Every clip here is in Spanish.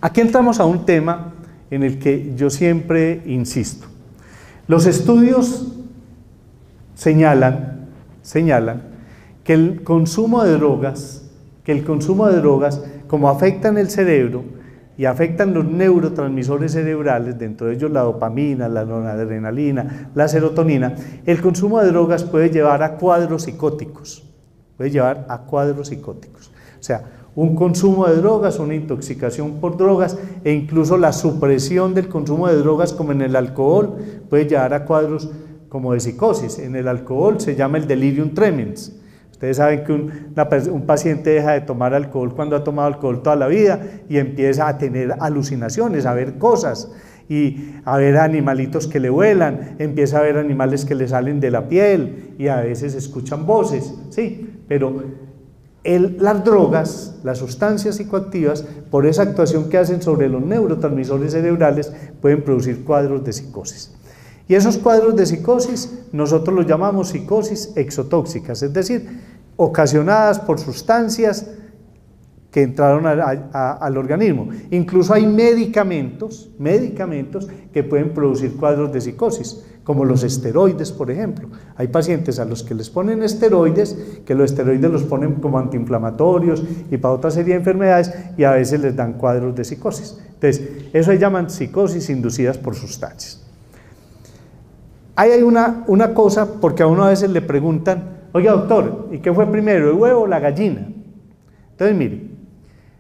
Aquí entramos a un tema en el que yo siempre insisto. Los estudios señalan que el consumo de drogas, como afectan el cerebro y afectan los neurotransmisores cerebrales, dentro de ellos la dopamina, la noradrenalina, la serotonina, el consumo de drogas puede llevar a cuadros psicóticos, O sea, un consumo de drogas, una intoxicación por drogas e incluso la supresión del consumo de drogas, como en el alcohol, puede llevar a cuadros como de psicosis. En el alcohol se llama el delirium tremens. Ustedes saben que un paciente deja de tomar alcohol cuando ha tomado alcohol toda la vida y empieza a tener alucinaciones, a ver cosas y a ver animalitos que le vuelan, empieza a ver animales que le salen de la piel y a veces escuchan voces, sí, pero las drogas, las sustancias psicoactivas, por esa actuación que hacen sobre los neurotransmisores cerebrales, pueden producir cuadros de psicosis. Y esos cuadros de psicosis nosotros los llamamos psicosis exotóxicas, es decir, ocasionadas por sustancias que entraron al organismo. Incluso hay medicamentos que pueden producir cuadros de psicosis, como los esteroides, por ejemplo. Hay pacientes a los que les ponen esteroides, que los esteroides los ponen como antiinflamatorios y para otra serie de enfermedades, y a veces les dan cuadros de psicosis. Entonces, eso se llaman psicosis inducidas por sustancias. Ahí hay una cosa, porque a uno a veces le preguntan, oiga doctor, ¿y qué fue primero, el huevo o la gallina? Entonces mire,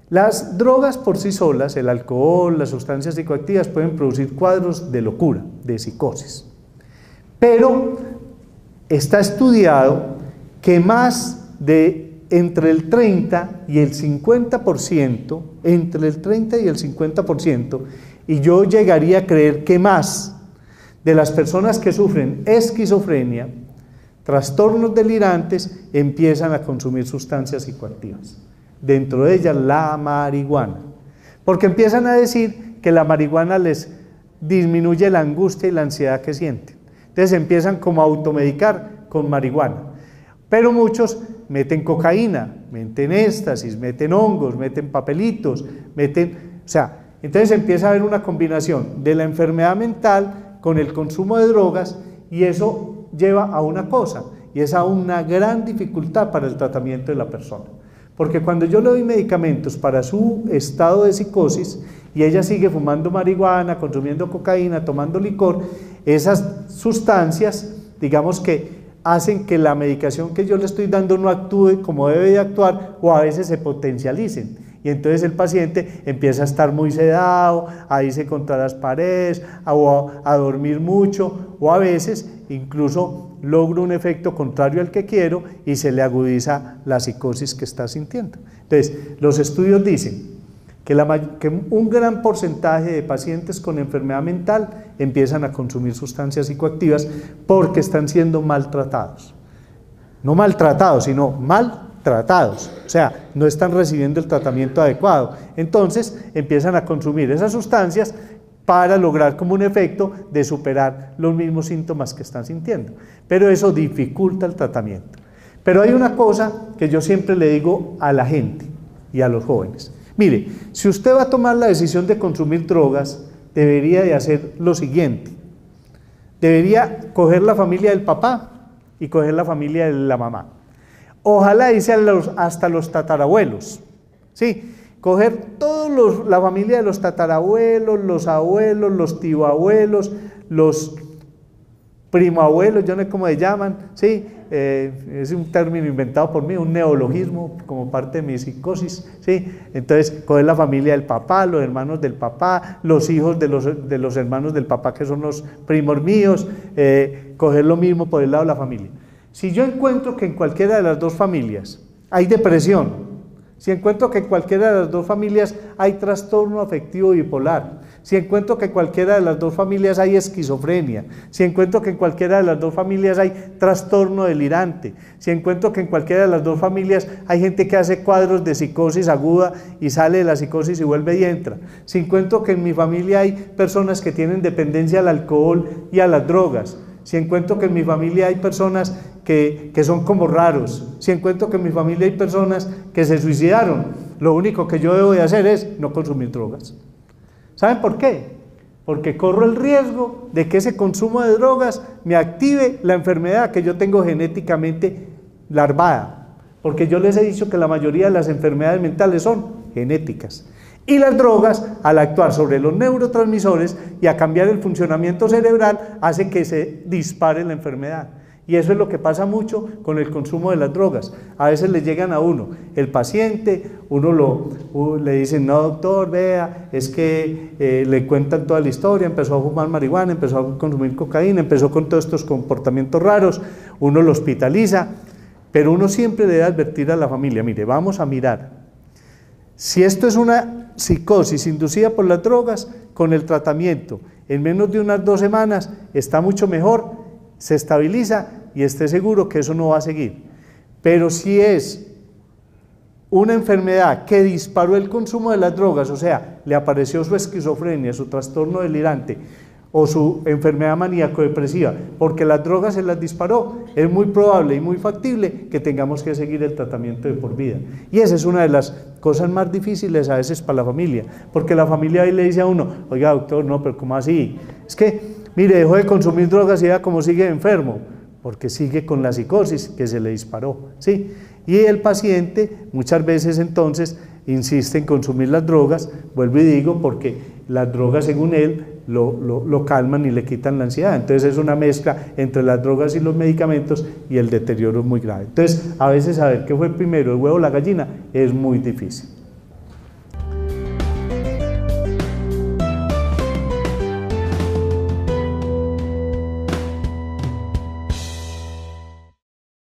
las drogas por sí solas, el alcohol, las sustancias psicoactivas pueden producir cuadros de locura, de psicosis. Pero está estudiado que más de entre el 30 y el 50%, y yo llegaría a creer que más, de las personas que sufren esquizofrenia, trastornos delirantes, empiezan a consumir sustancias psicoactivas, dentro de ellas la marihuana, porque empiezan a decir que la marihuana les disminuye la angustia y la ansiedad que sienten. Entonces empiezan como a automedicar con marihuana, pero muchos meten cocaína, meten éxtasis, meten hongos, meten papelitos, entonces empieza a haber una combinación de la enfermedad mental con el consumo de drogas, y eso lleva a una cosa, y es a una gran dificultad para el tratamiento de la persona. Porque cuando yo le doy medicamentos para su estado de psicosis, y ella sigue fumando marihuana, consumiendo cocaína, tomando licor, esas sustancias, digamos que hacen que la medicación que yo le estoy dando no actúe como debe de actuar, o a veces se potencialicen. Y entonces el paciente empieza a estar muy sedado, a irse contra las paredes, a dormir mucho, o a veces incluso logra un efecto contrario al que quiero y se le agudiza la psicosis que está sintiendo. Entonces, los estudios dicen que un gran porcentaje de pacientes con enfermedad mental empiezan a consumir sustancias psicoactivas porque están siendo maltratados. No maltratados, sino maltratados, o sea, no están recibiendo el tratamiento adecuado. Entonces empiezan a consumir esas sustancias para lograr como un efecto de superar los mismos síntomas que están sintiendo, pero eso dificulta el tratamiento. Pero hay una cosa que yo siempre le digo a la gente y a los jóvenes: mire, si usted va a tomar la decisión de consumir drogas, debería de hacer lo siguiente: debería coger la familia del papá y coger la familia de la mamá. Ojalá hice hasta los tatarabuelos, ¿sí? Coger la familia de los tatarabuelos, los abuelos, los tíoabuelos, los primoabuelos, yo no sé cómo se llaman, ¿sí? Es un término inventado por mí, un neologismo como parte de mi psicosis, ¿sí? Entonces, coger la familia del papá, los hermanos del papá, los hijos de los hermanos del papá, que son los primos míos, coger lo mismo por el lado de la familia. Si yo encuentro que en cualquiera de las dos familias hay depresión, si encuentro que en cualquiera de las dos familias hay trastorno afectivo bipolar, si encuentro que en cualquiera de las dos familias hay esquizofrenia, si encuentro que en cualquiera de las dos familias hay trastorno delirante, si encuentro que en cualquiera de las dos familias hay gente que hace cuadros de psicosis aguda y sale de la psicosis y vuelve y entra, si encuentro que en mi familia hay personas que tienen dependencia al alcohol y a las drogas, si encuentro que en mi familia hay personas que son como raros, si encuentro que en mi familia hay personas que se suicidaron, lo único que yo debo de hacer es no consumir drogas. ¿Saben por qué? Porque corro el riesgo de que ese consumo de drogas me active la enfermedad que yo tengo genéticamente larvada. Porque yo les he dicho que la mayoría de las enfermedades mentales son genéticas. Y las drogas, al actuar sobre los neurotransmisores y a cambiar el funcionamiento cerebral, hace que se dispare la enfermedad. Y eso es lo que pasa mucho con el consumo de las drogas. A veces le llegan a uno, el paciente, le dicen, no doctor, vea, es que le cuentan toda la historia, empezó a fumar marihuana, empezó a consumir cocaína, empezó con todos estos comportamientos raros, uno lo hospitaliza, pero uno siempre debe advertir a la familia, mire, vamos a mirar. Si esto es una psicosis inducida por las drogas, con el tratamiento, en menos de unas 2 semanas, está mucho mejor, se estabiliza y esté seguro que eso no va a seguir. Pero si es una enfermedad que disparó el consumo de las drogas, o sea, le apareció su esquizofrenia, su trastorno delirante o su enfermedad maníaco-depresiva, porque las drogas se las disparó, es muy probable y muy factible que tengamos que seguir el tratamiento de por vida. Y esa es una de las cosas más difíciles a veces para la familia, porque la familia ahí le dice a uno, oiga doctor, no, pero ¿cómo así? Es que, mire, dejó de consumir drogas y vea cómo sigue enfermo, porque sigue con la psicosis que se le disparó, ¿sí? Y el paciente muchas veces entonces insiste en consumir las drogas, vuelvo y digo, porque las drogas según él lo calman y le quitan la ansiedad. Entonces es una mezcla entre las drogas y los medicamentos y el deterioro es muy grave. Entonces a veces saber qué fue primero, el huevo o la gallina, es muy difícil.